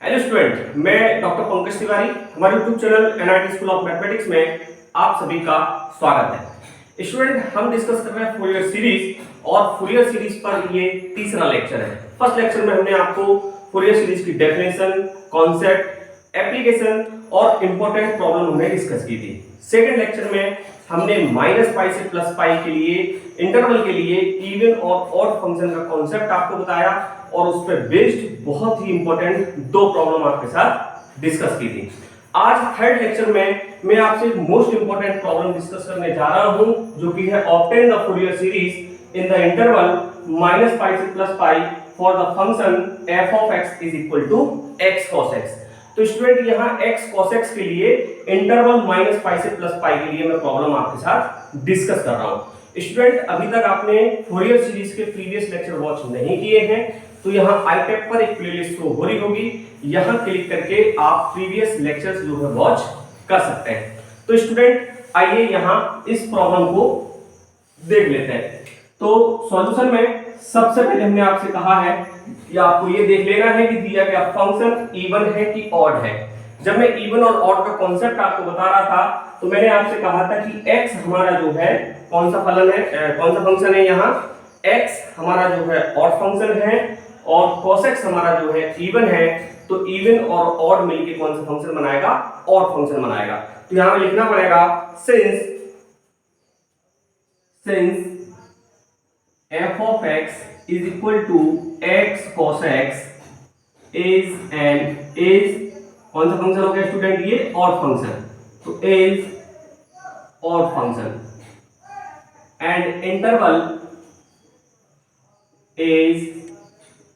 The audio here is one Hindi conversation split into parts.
हेलो स्टूडेंट, मैं डॉक्टर पंकज तिवारी। हमारे YouTube channel NIT school of mathematics में आप सभी का स्वागत है। स्टूडेंट, हम डिस्कस कर रहे हैं फूरियर सीरीज और फूरियर सीरीज पर ये तीसरा लेक्चर है। फर्स्ट लेक्चर में हमने आपको फूरियर सीरीज की डेफिनेशन, कॉन्सेप्ट, एप्लीकेशन और इंपॉर्टेंट प्रॉब्लम हमने डिस्कस की थी। सेकेंड लेक्चर में हमने माइनस पाई से प्लस पाई के लिए इंटरवल के लिए इवन और ऑड फंक्शन का कॉन्सेप्ट आपको बताया और उस पर बेस्ड बहुत ही इंपॉर्टेंट दो प्रॉब्लम आपके साथ डिस्कस की थी। आज थर्ड लेक्चर में मैं आपसे मोस्ट इंपॉर्टेंट प्रॉब्लम डिस्कस करने जा रहा हूं, जो कि है obtain the Fourier series in the interval minus pi से plus pi for the function f of x is equal to x cos x। तो स्टूडेंट यहाँ x cos x के लिए इंटरवल माइनस पाई से प्लस पाई के लिए मैं प्रॉब्लम आपके साथ डिस्कस कर रहा हूं। स्टूडेंट, अभी तक आपने फूरियर सीरीज के प्रीवियस लेक्चर वॉच नहीं किए हैं तो यहाँ iTab पर एक प्लेलिस्ट शो हो रही होगी, यहाँ क्लिक करके आप प्रीवियस लेक्चर्स जो है वॉच कर सकते हैं। तो स्टूडेंट, आइए यहाँ इस प्रॉब्लम को देख लेते हैं। तो सॉल्यूशन में सबसे पहले हमने आपसे कहा है कि आपको ये देख लेना है कि दिया गया फंक्शन इवन है कि ऑड है। जब मैं इवन और ऑड का कॉन्सेप्ट आपको बता रहा था तो मैंने आपसे कहा था कि x हमारा जो है कौन सा फलन है, कौन सा फंक्शन है, यहाँ x हमारा जो है ऑड फंक्शन है और cos x हमारा जो है इवन है। तो इवन और ऑड मिलके कौन सा फंक्शन बनाएगा, ऑड फंक्शन बनाएगा। तो यहां में लिखना पड़ेगा since f of x is equal to x cos x is कौन सा फंक्शन हो गया स्टूडेंट, ये ऑड फंक्शन। तो is odd function and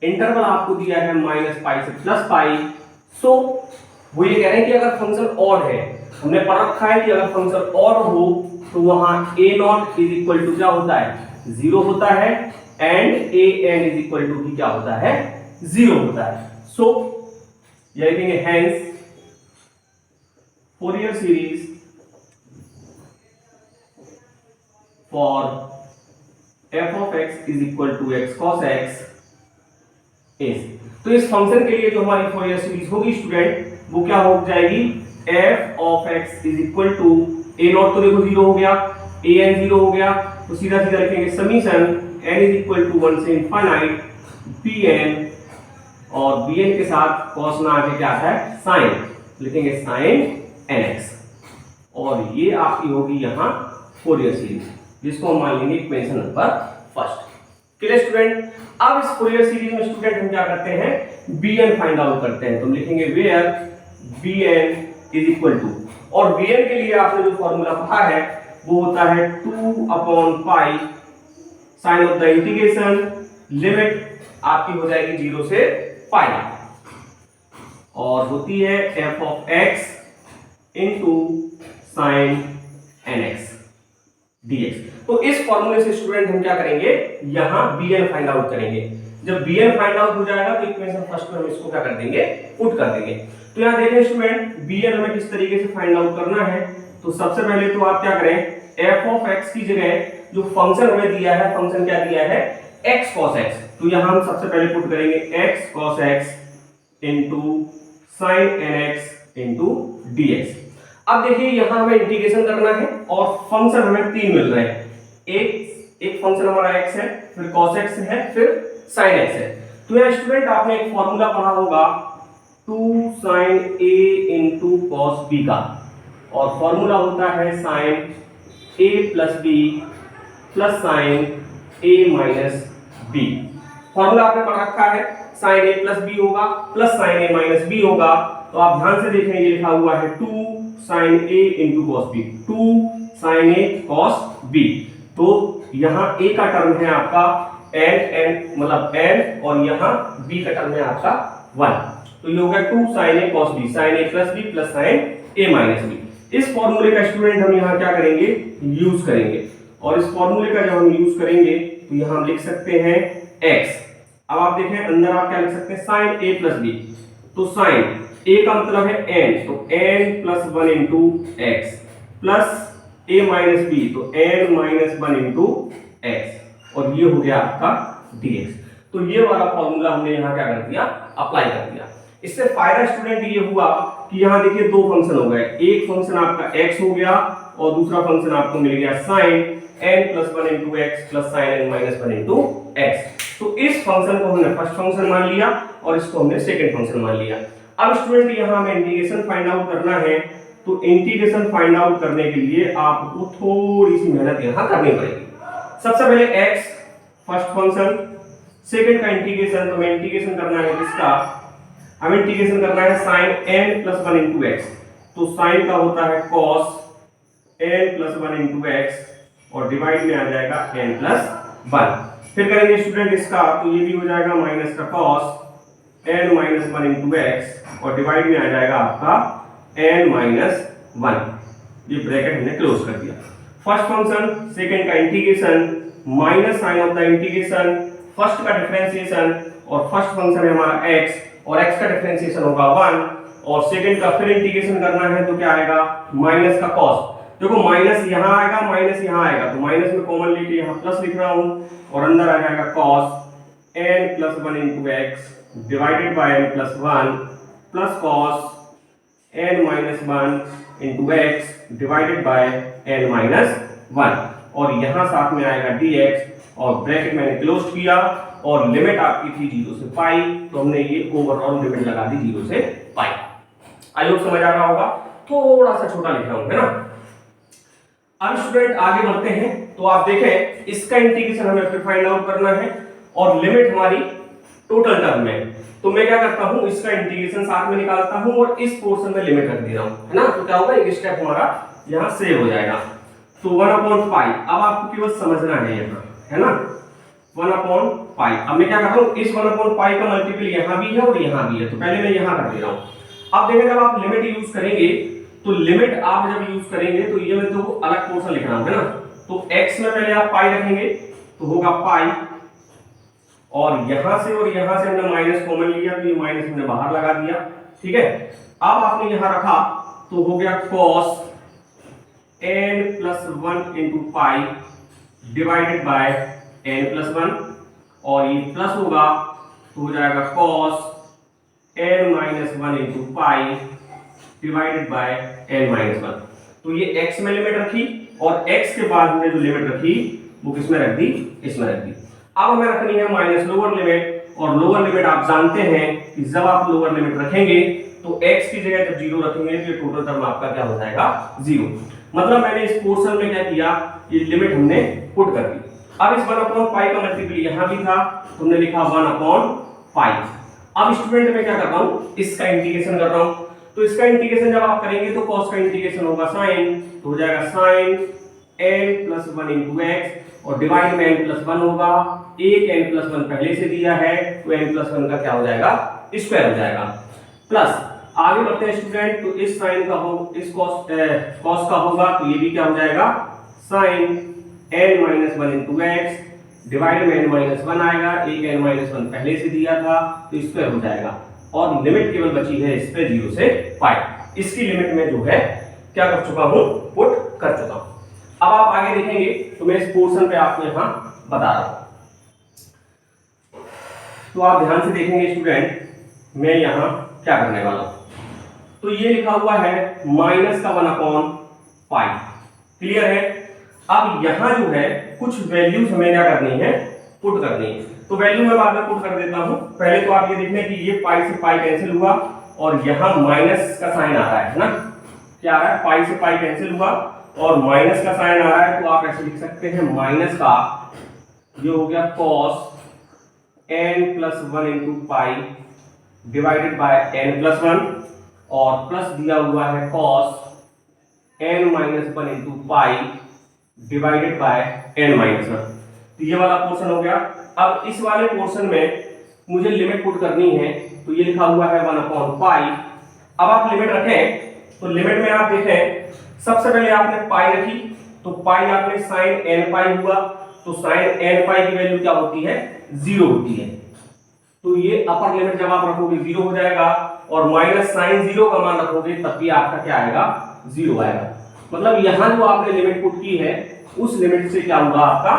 interval आपको दिया है माइनस पाई से प्लस पाई। सो वो ये कह रहे हैं कि अगर फंक्शन ऑड है, हमने पढ़ रखा है कि अगर फंक्शन ऑड हो तो वहां a naught is equal to क्या होता है, 0 होता है and an is equal to क्या होता है, 0 होता है। सो ये लिखेंगे hence Fourier series for f of x is equal to x cos x is। तो इस फंक्शन के लिए जो हमारी फूरियर सीरीज होगी स्टूडेंट, वो क्या हो जाएगी, f of x is equal to a not तो देखो 0 हो गया, an 0 हो गया, तो सीधा सीधा लिखेंगे summation n is equal to 1 से इनफाइनाइट bn और bn के साथ cos ना आके क्या आता है, sin, लिखेंगे sin nx और ये आपकी होगी यहाँ फूरियर सीरीज, जिसको हम मान लेंगे equation number first. Clear student? अब इस फूरियर सीरीज में स्टूडेंट हम क्या करते हैं, bn फाइंड आउट करते हैं। तो हम लिखेंगे where bn is equal to, और bn के लिए आपने जो फॉर्मूला पढ़ा है वो होता है 2 upon pi sine of the integration, limit आपकी हो जाएगी 0 से पाई और होती है f of x into sin nx dx। तो इस फॉर्मूले से स्टूडेंट हम क्या करेंगे, यहां bn फाइंड आउट करेंगे। जब bn फाइंड आउट हो जाएगा तो इक्वेशन फर्स्ट में हम इसको क्या कर देंगे, पुट कर देंगे। तो यहां देखें स्टूडेंट, bn हमें किस तरीके से फाइंड आउट करना है। तो सबसे पहले तो आप क्या करें, f of x की जगह जो फंक्शन हमें दिया है, फंक्शन क्या दिया है, x cos x। तो यहां हम सबसे पहले पुट करेंगे x cos x into sin nx into dx। अब देखिए यहां हमें इंटीग्रेशन करना है और फंक्शन हमें तीन मिल रहे हैं। एक फंक्शन हमारा x है, फिर cos x है, फिर sin x है। तो यहां स्टूडेंट आपने एक फॉर्मूला पढ़ा होगा 2 sin a into cos b का, और फॉर्मूला होता है sin a plus b plus sin a minus b। Formula आपने पढ़ रखा है, sin a प्लस b होगा plus sin a minus b होगा। तो आप ध्यान से देखें, ये लिखा हुआ है 2 sin a into cos b, 2 sin a cos b। तो यहाँ a का टर्म है आपका n मतलब n और यहाँ b का टर्म है आपका 1। तो ये हो गया 2 sin a cos b, sin a plus b plus sin a minus b। इस फॉर्मूले का स्टूडेंट हम यहाँ क्या करेंगे, यूज करेंगे, और इस फॉर्मूले का जब हम यूज करेंगे तो यहाँ हम लिख सकते हैं x। अब आप देखें अंदर आप क्या लिख सकते हैं, sin a प्लस b। तो sin a का मतलब है n, तो n plus 1 into x plus a minus b, तो n माइनस 1 इंटू एक्स और ये हो गया आपका dx। तो ये वाला फॉर्मूला हमने यहाँ क्या कर दिया, अप्लाई कर दिया। इससे फायदा स्टूडेंट ये हुआ कि यहाँ देखिए दो फंक्शन हो गए, एक फंक्शन आपका x हो गया और दूसरा फंक्शन आपको मिल गया sin n + 1 * x + sin n - 1 * x। तो इस फंक्शन को हमने फर्स्ट फंक्शन मान लिया और इसको हमने सेकंड फंक्शन मान लिया। अब स्टूडेंट यहाँ हमें इंटीग्रेशन फाइंड आउट करना है, तो इंटीग्रेशन फाइंड आउट करने के लिए आपको थोड़ी सी मेहनत यहाँ करनी पड़ेगी। सबसे पहले x फर्स्ट फंक्शन, सेकंड का इंटीग्रेशन, तो हमें इंटीग्रेशन करना है किसका, हमें इंटीग्रेशन करना है sin n + 1 * x। तो sin का होता है cos n + 1 * x और डिवाइड में आ जाएगा n + 1। फिर करेंगे स्टूडेंट इसका, तो ये भी हो जाएगा माइनस का cos n - 1 * x और डिवाइड में आ जाएगा आपका n - 1। ये ब्रैकेट हमने क्लोज कर दिया। फर्स्ट फंक्शन, सेकंड का integration, minus sine of the integration, first का डिफरेंशिएशन और फर्स्ट फंक्शन है हमारा x और x का डिफरेंशिएशन होगा 1 और सेकंड का फिर इंटीग्रेशन करना है तो क्या आएगा माइनस का cos। देखो माइनस यहाँ आएगा, माइनस यहाँ आएगा, तो माइनस में कॉमन लेके यहाँ प्लस लिख रहा हूँ और अंदर आ जाएगा cos n + 1 * x divided by n + 1 plus cos n - 1 * x divided by n - 1 और यहाँ साथ में आएगा dx और ब्रैकेट मैंने क्लोज किया और लिमिट आपकी थी 0 से पाई, तो हमने ये ओवरऑल लिमिट लगा दी 0 से पाई। आई होप समझ आ रहा होगा, थोड़ा सा छोटा लिख रहा हूं, है ना। अब स्टूडेंट आगे बढ़ते हैं, तो आप देखें इसका इंटीग्रेशन हमें फिर फाइंड आउट करना है और लिमिट हमारी टोटल टर्म में, तो मैं क्या करता हूं इसका इंटीग्रेशन साथ में निकालता हूं और इस पोर्शन में लिमिट रख दे रहा हूं, है ना। तो क्या होगा एक स्टेप हमारा यहां सेव हो जाएगा। तो 1/पाई अब आपको केवल समझना है यहाँ, है ना, 1/पाई। अब मैं क्या कर रहा हूँ इस 1/पाई का मल्टीपल यहाँ भी है और यहाँ भी है, तो पहले मैं यहाँ कर दे रहा हूँ। अब देखें जब आप लिमिट यूज करेंगे तो लिमिट आप जब यूज करेंगे तो ये मैं तो अलग पोर्शन लिख रहा हूँ, है ना। तो x में पहले आप पाई रखेंगे तो होगा पाई और यहाँ से हमने माइनस कॉमन लिया तो ये माइनस हमने बाहर लगा दिया, ठीक है। अब आपने यहाँ रखा तो हो गया cos n + 1 * pi divided by n + 1 और ये प्लस होगा तो हो जाएगा cos n - 1 * pi divided by n - 1। तो ये x में लिमिट रखी और x के बाद हमने जो लिमिट रखी वो किसमें रख दी, इसमें रख दी। अब हमें रखनी है माइनस लोअर लिमिट और लोअर लिमिट आप जानते हैं कि जब आप लोअर लिमिट रखेंगे तो x की जगह जब 0 रखेंगे तो ये टोटल टर्म आपका क्या हो जाएगा 0। मतलब मैंने इस पोर्शन में क्या किया, ये लिमिट हमने पुट कर दी। अब इस 1/पाई का मल्टीपल यहाँ भी था, तुमने लिखा 1/पाई। अब स्टूडेंट में क्या कर रहा हूँ इसका इंटीग्रेशन कर रहा हूँ, तो इसका इंटीग्रेशन जब आप करेंगे तो cos का इंटीग्रेशन होगा sin, तो हो जाएगा sin n + 1 * x और डिवाइड में n + 1 होगा, एक n + 1 पहले से दिया है तो n + 1 का क्या हो जाएगा स्क्वायर हो जाएगा। प्लस आगे बढ़ते हैं स्टूडेंट, तो इस sin का हो इस cos का होगा तो ये भी क्या हो जाएगा sin n - 1 * x डिवाइड में n - 1 आएगा, एक n - 1 पहले से दिया था तो स्क्वायर हो जाएगा और लिमिट केवल बची है इस पे 0 से पाई। इसकी लिमिट में जो है क्या कर चुका हूं पुट कर चुका हूं। अब आप आगे देखेंगे तो मैं इस पोर्शन पे आपको यहां बता रहा हूं, तो आप ध्यान से देखेंगे स्टूडेंट मैं यहां क्या करने वाला हूं। तो ये लिखा हुआ है माइनस का 1/पाई, क्लियर है। अब यहां जो है कुछ वैल्यूज हमें क्या करनी है पुट करनी है, तो वैल्यू मैं बाद में पुट कर देता हूं। पहले तो आप ये देखने कि ये पाई से पाई कैंसिल हुआ और यहां माइनस का साइन आ रहा है ना, क्या आ रहा है पाई से पाई कैंसिल हुआ और माइनस का साइन आ रहा है, तो आप ऐसे लिख सकते हैं माइनस का ये हो गया cos n + 1 * pi divided by n + 1 और प्लस दिया हुआ है cos n - 1 * pi divided by n - 1। तो ये वाला पोर्शन हो गया। अब इस वाले पोर्शन में मुझे लिमिट पुट करनी है, तो ये लिखा हुआ है 1/पाई। अब आप लिमिट रखें तो लिमिट में आप देखें सबसे पहले आपने पाई रखी तो पाई आपने sin n पाई हुआ, तो sin n पाई की वैल्यू क्या होती है 0 होती है, तो ये अपर लिमिट जब आप रखोगे 0 हो जाएगा और माइनस sin 0 का मान रखोगे तब भी आपका क्या आएगा 0 आएगा। मतलब यहां जो आपने लिमिट पुट की है उस लिमिट से क्या होगा आपका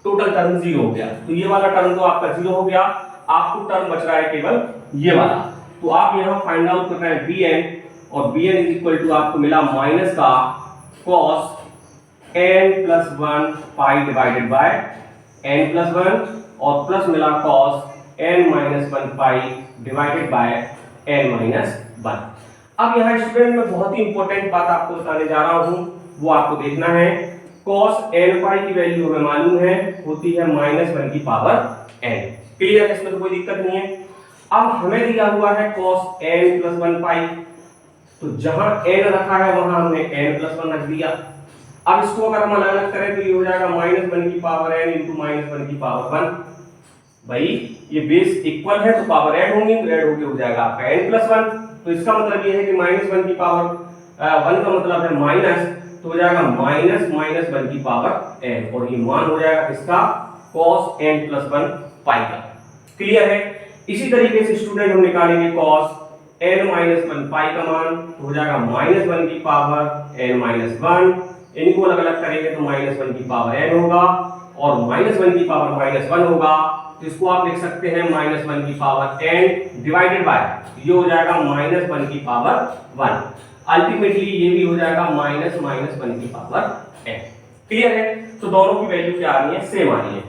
टोटल टर्म 0 हो गया, तो ये वाला टर्म तो आपका 0 हो गया, आपको टर्म बच रहा है केवल ये वाला, तो आप यहाँ फाइंड आउट कर रहे हैं bn, और bn इज इक्वल टू आपको मिला माइनस का cos n+1 pi divided by n+1 और प्लस मिला cos n-1 pi divided by n-1। अब यहाँ स्टूडेंट में बहुत ही इंपॉर्टेंट बात आपको बताने जा रहा हूँ, वो आपको देखना है। cos n पाई की वैल्यू हमें मालूम है, होती है -1 की पावर n। क्लियर है, इसमें तो कोई दिक्कत नहीं है। अब हमें दिया हुआ है cos n+1 पाई, तो जहां n रखा है वहां हमने n+1 रख दिया। अब इसको अगर हम अलग करें तो ये हो जाएगा -1 की पावर n इंटू -1 की पावर 1। भाई ये बेस इक्वल है तो पावर ऐड होंगी, तो ऐड होके हो जाएगा आपका n+1। तो इसका मतलब ये है कि -1 की पावर 1 का मतलब है माइनस, तो हो जाएगा -1 की पावर n, और ये मान हो जाएगा इसका cos n+1 पाई का। क्लियर है। इसी तरीके से स्टूडेंट हम निकालेंगे cos n-1 पाई का मान, तो हो जाएगा -1 की पावर n-1। इनको अलग अलग करेंगे तो -1 की पावर n होगा, और -1 की पावर -1 होगा, तो इसको आप लिख सकते हैं -1 की पावर n डिवाइडेड बाय, ये हो जाएगा -1 की पावर 1। अल्टीमेटली ये भी हो जाएगा -1 की पावर n। क्लियर है। तो दोनों की वैल्यू क्या आ रही है, सेम आ रही है।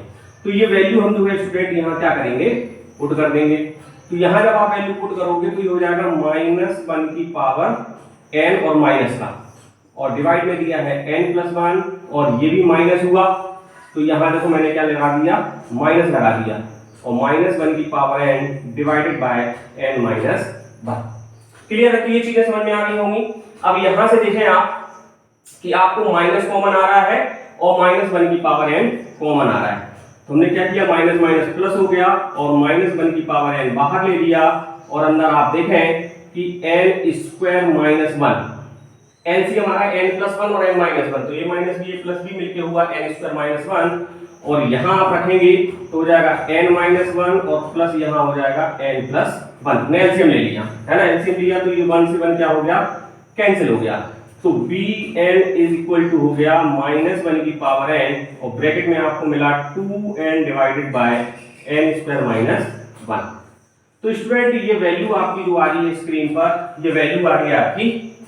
तो ये वैल्यू हम जो है स्टूडेंट यहाँ क्या करेंगे, पुट कर देंगे। तो यहाँ जब आप वैल्यू पुट करोगे तो ये हो जाएगा -1 की पावर n और माइनस का, और डिवाइड में दिया है n+1, और ये भी माइनस हुआ, तो यहाँ देखो मैंने क्या लगा दिया, माइनस लगा दिया, और -1 की power n divided by n-1। Clear है। तो ये चीजें समझ में आ गई होंगी। अब यहाँ से देखें आप कि आपको माइनस कॉमन आ रहा है और -1 की पावर n कॉमन आ रहा है, तो हमने क्या किया, माइनस माइनस प्लस हो गया, और -1 की पावर n बाहर ले लिया, और अंदर आप देखें कि n² -1, एलसीएम हमारा n+1 और n-1, तो ये माइनस भी ये प्लस भी मिलके हुआ n² -1, और यहाँ आप रखेंगे तो हो जाएगा n-1 और प्लस यहाँ हो जाएगा n+1। हमने एलसीएम ले लिया है ना, एलसीएम लिया तो ये 1 से 1 क्या हो गया, कैंसिल हो गया, तो bn इज इक्वल टू हो गया -1 की पावर n, और ब्रैकेट में आपको मिला 2n डिवाइडेड बाय n² -1। तो स्टूडेंट ये वैल्यू आपकी जो आ रही है स्क्रीन पर, ये वैल्यू आ रही है आपकी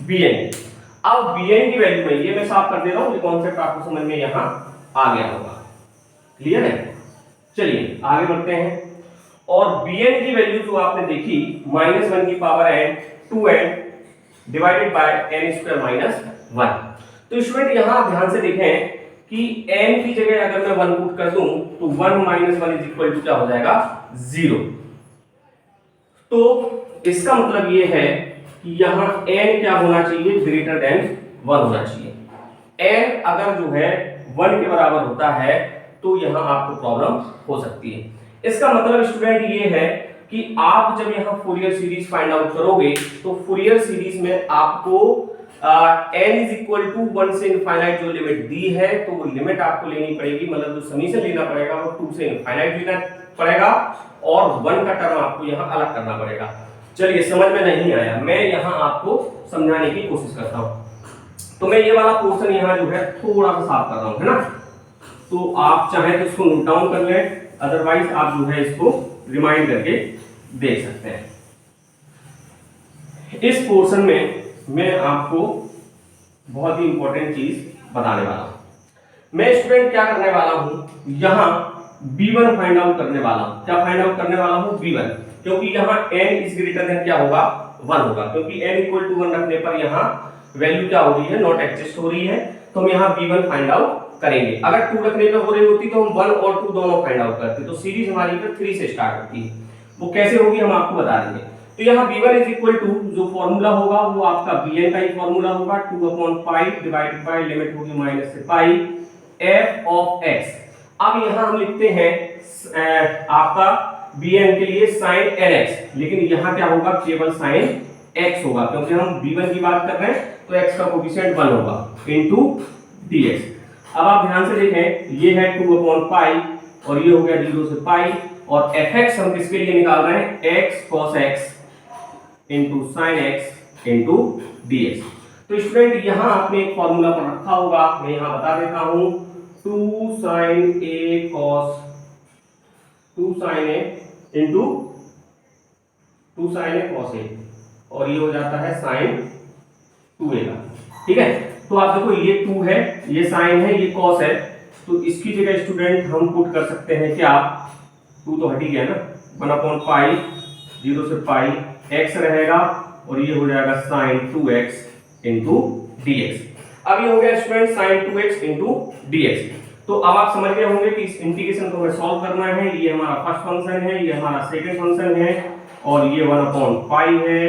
bn। अब bn की वैल्यू में ये मैं साफ कर दे रहा हूं, ये कॉन्सेप्ट आपको समझ में यहां आ गया होगा। क्लियर है। चलिए आगे बढ़ते हैं, और bn की वैल्यू जो आपने देखी -1 की power n 2n divided by n² -1। तो स्टूडेंट यहां ध्यान से देखें कि n की जगह अगर मैं 1 पुट कर दूं तो 1 - 1 इज इक्वल टू क्या हो जाएगा, 0। तो इसका मतलब ये है कि यहाँ n क्या होना चाहिए, ग्रेटर देन 1 होना चाहिए। n अगर जो है 1 के बराबर होता है तो यहाँ आपको प्रॉब्लम हो सकती है। इसका मतलब स्टूडेंट ये है कि आप जब यहाँ फूरियर सीरीज फाइंड आउट करोगे तो फूरियर सीरीज में आपको n इज इक्वल टू 1 से इनफाइनाइट जो लिमिट दी है तो वो लिमिट आपको लेनी पड़ेगी, मतलब जो समीशन लेना पड़ेगा वो 2 से इनफाइनाइट लेना पड़ेगा, और 1 का टर्म आपको यहाँ अलग करना पड़ेगा। चलिए समझ में नहीं आया, मैं यहाँ आपको समझाने की कोशिश करता हूँ। तो मैं ये वाला पोर्शन यहाँ जो है थोड़ा सा साफ कर रहा हूँ, है ना, तो आप चाहे तो इसको नोट डाउन कर लें, अदरवाइज आप जो है इसको रिमाइंड करके देख सकते हैं। इस पोर्शन में मैं आपको बहुत ही इंपॉर्टेंट चीज बताने वाला हूं। मैं स्टूडेंट क्या करने वाला हूं, यहां b1 फाइंड आउट करने वाला हूं। क्या फाइंड आउट करने वाला हूं, b1, क्योंकि यहां n इज ग्रेटर देन क्या होगा, 1 होगा, क्योंकि n इक्वल टू 1 रखने पर यहां वैल्यू क्या हो रही है, नॉट एग्जिस्ट हो रही है, तो हम यहां b1 फाइंड आउट करेंगे। अगर 2 रखने पे हो रही होती तो हम 1 और 2 दोनों फाइंड आउट करते, तो सीरीज हमारी फिर 3 से स्टार्ट होती है। वो कैसे होगी हम आपको बता देंगे। तो यहाँ b1 इज इक्वल टू जो फॉर्मूला होगा वो आपका bn का ही फॉर्मूला होगा, 2/π डिवाइडेड बाय लिमिट होगी माइनस से पाई f ऑफ x। अब यहाँ हम लिखते हैं आपका bn के लिए sin nx, लेकिन यहाँ क्या होगा, केवल sin x होगा, क्योंकि हम b1 की बात कर रहे हैं तो x का कोएफिशिएंट 1 होगा इनटू dx। अब आप ध्यान से देखें, ये है 2/π और ये हो गया 0 से पाई, और fx हम किसके लिए निकाल रहे हैं, x cos x into sine x into dx। तो स्टूडेंट यहां आपने एक फॉर्मूला पर रखा होगा, मैं यहां बता देता हूं, 2 sin a into 2 sin a cos a, और ये हो जाता है sin 2a का। ठीक है, तो आप देखो ये 2 है, ये sin है, ये cos है, तो इसकी जगह स्टूडेंट हम पुट कर सकते हैं क्या, 2 तो हट ही गया ना, 1/पाई 0 से पाई x रहेगा, और ये हो जाएगा sin 2x इंटू dx। अब ये हो गया student sin 2x into dx। तो अब आप समझ गए होंगे कि इस इंटीग्रेशन को हमें सॉल्व करना है। ये हमारा फर्स्ट फंक्शन है, ये हमारा सेकंड फंक्शन है, और ये 1/पाई है।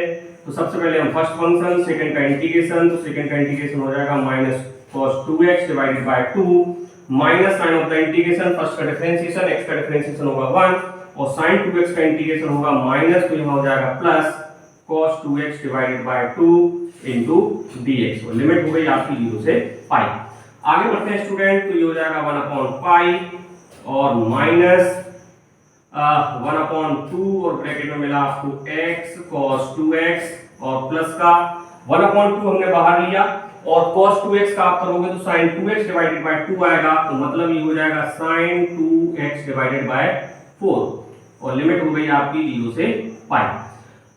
तो सबसे पहले हम फर्स्ट फंक्शन, सेकंड का इंटीग्रेशन, तो सेकंड का इंटीग्रेशन हो जाएगा minus cos 2x divided by 2 minus sine of the integration, first का डिफरेंशिएशन, x का डिफरेंशिएशन होगा 1, और sin 2x का इंटीग्रेशन होगा माइनस, तो यहाँ हो जाएगा plus cos 2x divided by 2 into dx, और लिमिट हो गई आपकी 0 से पाई। आगे बढ़ते हैं स्टूडेंट, तो ये हो जाएगा 1/पाई और माइनस 1/2, और ब्रैकेट में मिला आपको x cos 2x, और प्लस का 1/2 हमने बाहर लिया, और cos 2x का आप करोगे तो sin 2x डिवाइडेड बाय 2 आएगा, तो मतलब ये हो जाएगा sin 2x डिवाइडेड बाय 4, और लिमिट हो गई आपकी 0 से पाई।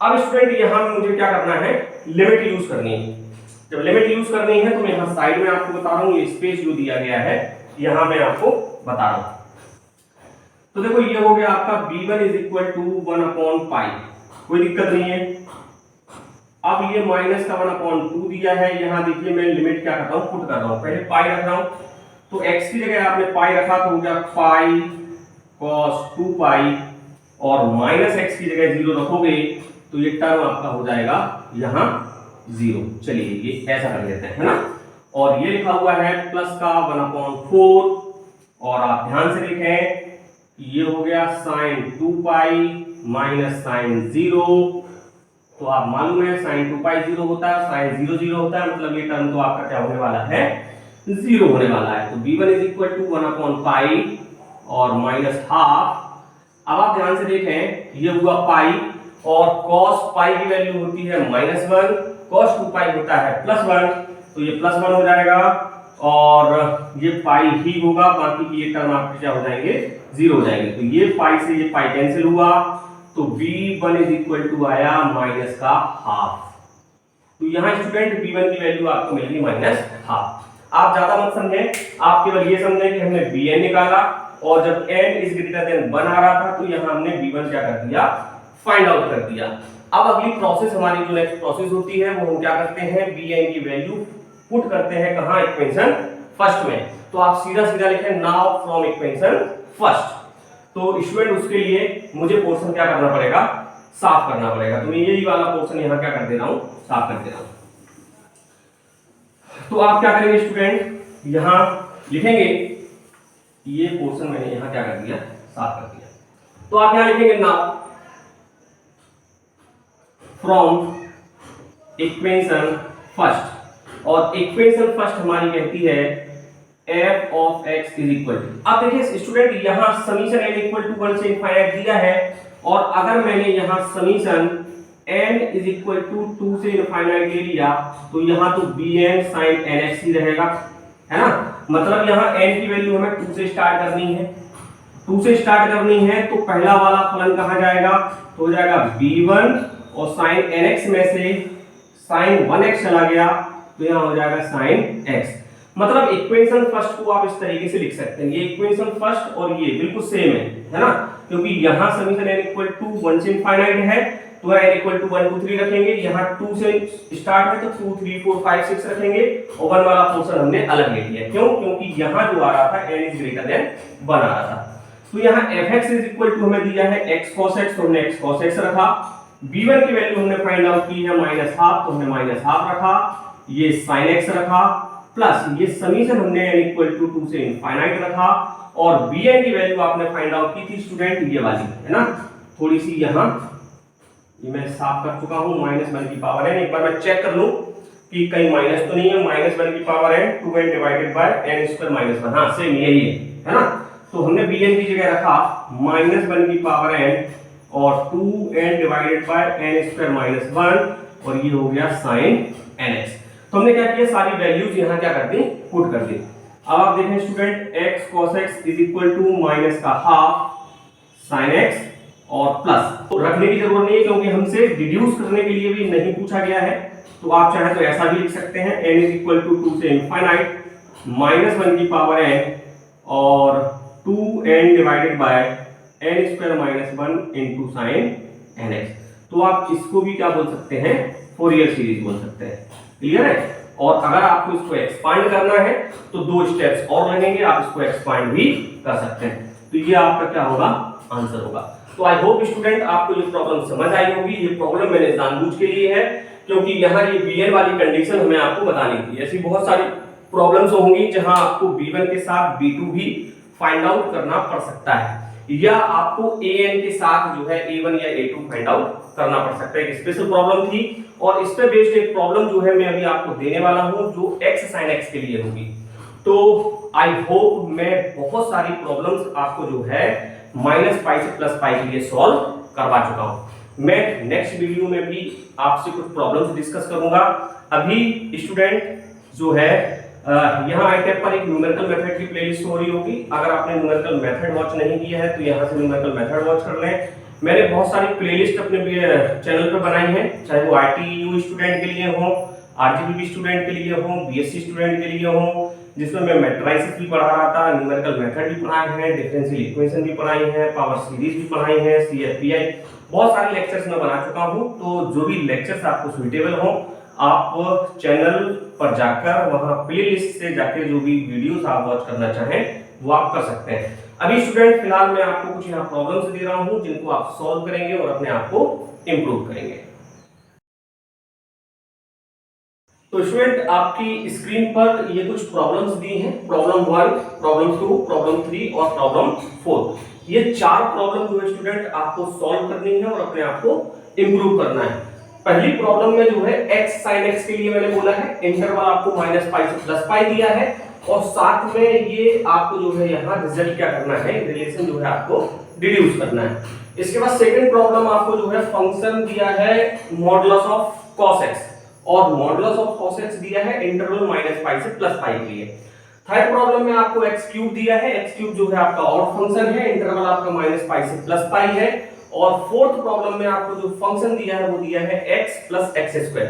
अब स्टूडेंट यहाँ मुझे क्या करना है, लिमिट यूज करनी है। जब लिमिट यूज करनी है तो मैं यहाँ साइड में आपको बता रहा हूँ, ये स्पेस जो दिया गया है यहाँ मैं आपको बता रहा हूँ। तो देखो ये हो गया आपका b1 इज इक्वल टू 1/पाई, कोई दिक्कत नहीं है। अब ये माइनस का 1/2 दिया है, यहाँ देखिए मैं लिमिट क्या करता हूँ, पुट कर रहा हूँ, पहले पाई रख रहा हूँ, तो x की जगह आपने पाई रखा तो हो गया पाई cos 2 पाई, और माइनस x की जगह 0 रखोगे तो ये टर्म आपका हो जाएगा यहाँ 0। चलिए ये ऐसा कर लेते हैं, है ना, और ये लिखा हुआ है प्लस का 1/4, और आप ध्यान से देखें ये हो गया sin 2 पाई माइनस sin 0, तो आप मालूम है sin 2 पाई 0 होता है, sin 0 0 होता है, मतलब ये टर्म तो आपका क्या होने वाला है, 0 होने वाला है। तो b1 इज इक्वल टू 1/पाई और माइनस हाफ। अब आप ध्यान से देखें ये हुआ पाई, और cos पाई की वैल्यू होती है -1, cos 2 पाई होता है +1, तो ये +1 हो जाएगा, और ये पाई ही होगा, बाकी की ये टर्म आपके क्या हो जाएंगे, 0 हो जाएंगे। तो ये पाई से ये पाई कैंसिल हुआ, तो b1 इज इक्वल टू आया माइनस का हाफ। तो यहाँ स्टूडेंट b1 की वैल्यू आपको मिलेगी -हाफ। आप ज्यादा मत समझें, आप केवल ये समझें कि हमने bn निकाला, और जब n इज ग्रेटर देन 1 आ रहा था तो यहाँ हमने b1 क्या कर दिया, फाइंड आउट कर दिया। अब अगली प्रोसेस हमारी जो नेक्स्ट प्रोसेस होती है वो हम क्या करते हैं, bn की वैल्यू पुट करते हैं कहाँ, इक्वेशन फर्स्ट में। तो आप सीधा सीधा लिखें नाउ फ्रॉम इक्वेशन फर्स्ट। तो स्टूडेंट उसके लिए मुझे पोर्शन क्या करना पड़ेगा, साफ करना पड़ेगा। तो मैं यही वाला पोर्शन यहाँ क्या कर दे रहा हूँ, साफ कर दे रहा हूँ। तो आप क्या करेंगे स्टूडेंट, यहाँ लिखेंगे, ये पोर्शन मैंने यहाँ क्या कर दिया, साफ कर दिया। तो आप यहाँ लिखेंगे नाउ फ्रॉम इक्वेशन फर्स्ट, और इक्वेशन फर्स्ट हमारी कहती है f of x is equal to. अब देखिए स्टूडेंट यहाँ समीशन n इक्वल टू 1 से इनफाइनाइट दिया है, और अगर मैंने यहाँ summation n is equal to 2 से इनफाइनाइट ले लिया तो यहाँ तो bn sin nx ही रहेगा, है ना। मतलब यहाँ n की वैल्यू हमें 2 से स्टार्ट करनी है, 2 से स्टार्ट करनी है, तो पहला वाला फलन कहाँ जाएगा, तो हो जाएगा b1, और sin nx में से sin 1x चला गया तो यहाँ हो जाएगा sin x। मतलब इक्वेशन फर्स्ट को आप इस तरीके से लिख सकते हैं, ये इक्वेशन फर्स्ट और ये बिल्कुल सेम है ना, क्योंकि यहाँ समीशन n इक्वल टू 1 से इनफाइनाइट है, तो n इक्वल टू 1 2 3 रखेंगे, यहाँ 2 से स्टार्ट है तो 2 3 4 5 6 रखेंगे, और 1 वाला पोर्शन हमने अलग ले लिया। क्यों, क्योंकि यहाँ जो आ रहा था n इज ग्रेटर देन 1 आ रहा था। तो यहाँ fx इज इक्वल टू हमें दिया है x cos x, तो हमने x cos x रखा, b1 की वैल्यू हमने फाइंड आउट की है -हाफ, तो हमने -हाफ रखा, ये sin x रखा, प्लस ये समीशन हमने n इक्वल टू 2 से इनफाइनाइट रखा, और bn की वैल्यू आपने फाइंड आउट की थी स्टूडेंट ये वाली, है ना, थोड़ी सी यहाँ ये मैं साफ कर चुका हूँ, -1 की पावर n। एक बार मैं चेक कर लूं कि कहीं माइनस तो नहीं है, -1 की power n 2n divided by n square -1, हाँ सेम यही है ना। तो हमने bn की जगह रखा -1 की पावर n और 2n divided by n square -1, और ये हो गया sin nx। तो हमने क्या किया, सारी वैल्यूज यहाँ क्या कर दी, पुट कर दी। अब आप देखें student x cos x is equal to minus का हाफ sin x, और प्लस तो रखने की जरूरत नहीं है क्योंकि हमसे डिड्यूस करने के लिए भी नहीं पूछा गया है। तो आप चाहे तो ऐसा भी लिख सकते हैं n इज इक्वल टू 2 से इनफाइनाइट -1 की पावर n और 2n divided by n square -1 into sin nx। तो आप इसको भी क्या बोल सकते हैं, फोरियर सीरीज बोल सकते हैं। क्लियर है। और अगर आपको इसको एक्सपांड करना है तो 2 स्टेप्स और लगेंगे, आप इसको एक्सपांड भी कर सकते हैं। तो ये आपका क्या होगा, आंसर होगा। तो आई होप स्टूडेंट आपको ये प्रॉब्लम समझ आई होगी। ये प्रॉब्लम मैंने जानबूझ के लिए है क्योंकि यहाँ ये bn वाली कंडीशन हमें आपको बतानी थी। ऐसी बहुत सारी प्रॉब्लम्स होंगी जहां आपको b1 के साथ b2 भी फाइंड आउट करना पड़ सकता है, या आपको an के साथ जो है a1 या a2 फाइंड आउट करना पड़ सकता है। एक स्पेशल प्रॉब्लम थी और इस पे बेस्ड एक प्रॉब्लम जो है मैं अभी आपको देने वाला हूं जो x sin x के लिए होगी। तो आई होप मैं बहुत सारी प्रॉब्लम्स आपको जो है -π से +π के लिए सॉल्व करवा चुका हूं। मैं नेक्स्ट वीडियो में भी आपसे कुछ प्रॉब्लम्स डिस्कस करूंगा। अभी स्टूडेंट जो है यहाँ आई टैब पर एक न्यूमेरिकल मेथड की प्लेलिस्ट हो रही होगी। अगर आपने न्यूमेरिकल मेथड वॉच नहीं किया है तो यहाँ से न्यूमेरिकल मेथड वॉच कर लें। मैंने बहुत सारी प्लेलिस्ट अपने चैनल पर बनाई है, चाहे वो ITU स्टूडेंट के लिए हो, RGBB स्टूडेंट के लिए हो, BSc स्टूडेंट के लिए हो, जिसमें मैं मैट्रिसेस भी पढ़ा रहा था, न्यूमेरिकल मेथड भी पढ़ाए हैं, डिफरेंशियल इक्वेशन भी पढ़ाई है, पावर सीरीज भी पढ़ाई है, CFPI, बहुत सारे लेक्चर्स मैं बना चुका हूं। तो जो भी लेक्चर्स आपको सुइटेबल हो आप चैनल पर जाकर वहां प्लेलिस्ट से जाकर जो भी वीडियोस आप वॉच करना चाहें वो आप कर सकते हैं। अभी स्टूडेंट फिलहाल मैं आपको कुछ यहाँ प्रॉब्लम्स दे रहा हूं जिनको आप सॉल्व करेंगे और अपने आप को इम्प्रूव करेंगे। तो स्टूडेंट आपकी स्क्रीन पर ये कुछ प्रॉब्लम्स दी हैं, प्रॉब्लम 1, प्रॉब्लम 2, प्रॉब्लम 3 और प्रॉब्लम 4। ये 4 प्रॉब्लम जो है स्टूडेंट आपको सॉल्व करनी है और अपने आप को इम्प्रूव करना है। पहली प्रॉब्लम में जो है x sin x के लिए मैंने बोला है इंटरवल आपको -π से +π दिया है और साथ में ये आपको जो है यहाँ रिजल्ट क्या करना है, रिलेशन जो है आपको डिड्यूस करना है। इसके बाद सेकंड प्रॉब्लम आपको जो है फंक्शन दिया है मॉडुलस ऑफ cos x और मॉडुलस ऑफ cos x दिया है इंटरवल -π से +π के लिए। थर्ड प्रॉब्लम में आपको x³ दिया है, x³ जो है आपका ऑड फंक्शन है, इंटरवल आपका -π से +π है। और फोर्थ प्रॉब्लम में आपको जो फंक्शन दिया है वो दिया है x + x²।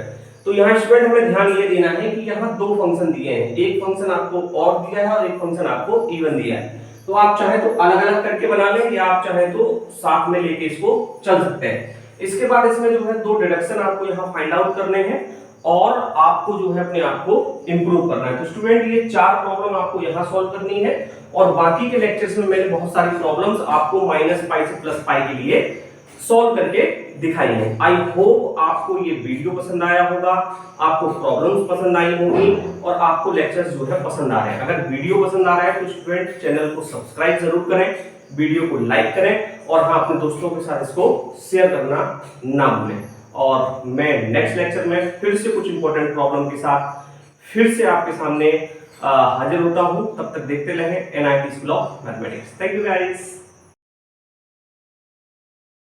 तो यहाँ स्टूडेंट हमें ध्यान ये देना है कि यहाँ दो फंक्शन दिए हैं, एक फंक्शन आपको ऑड दिया है और एक फंक्शन आपको इवन दिया है। तो आप चाहे तो अलग अलग करके बना लें या आप चाहे तो साथ में लेके इसको चल सकते हैं। इसके बाद इसमें जो है 2 डिडक्शन आपको यहाँ फाइंड आउट करने हैं और आपको जो है अपने आप को इंप्रूव करना है। तो स्टूडेंट ये 4 प्रॉब्लम आपको यहाँ सॉल्व करनी है और बाकी के लेक्चर्स में मैंने बहुत सारी प्रॉब्लम्स आपको -π से +π के लिए सॉल्व करके दिखाई है। आई होप आपको ये वीडियो पसंद आया होगा, आपको प्रॉब्लम्स पसंद आई होंगी और आपको लेक्चर्स जो है पसंद आ रहे हैं। अगर वीडियो पसंद आ रहा है तो स्टूडेंट चैनल को सब्सक्राइब जरूर करें, वीडियो को लाइक करें और हाँ अपने दोस्तों के साथ इसको शेयर करना ना भूलें। और मैं नेक्स्ट लेक्चर में फिर से कुछ इंपॉर्टेंट प्रॉब्लम के साथ फिर से आपके सामने हाजिर होता हूं। तब तक देखते रहें NIT school of mathematics. Thank you guys.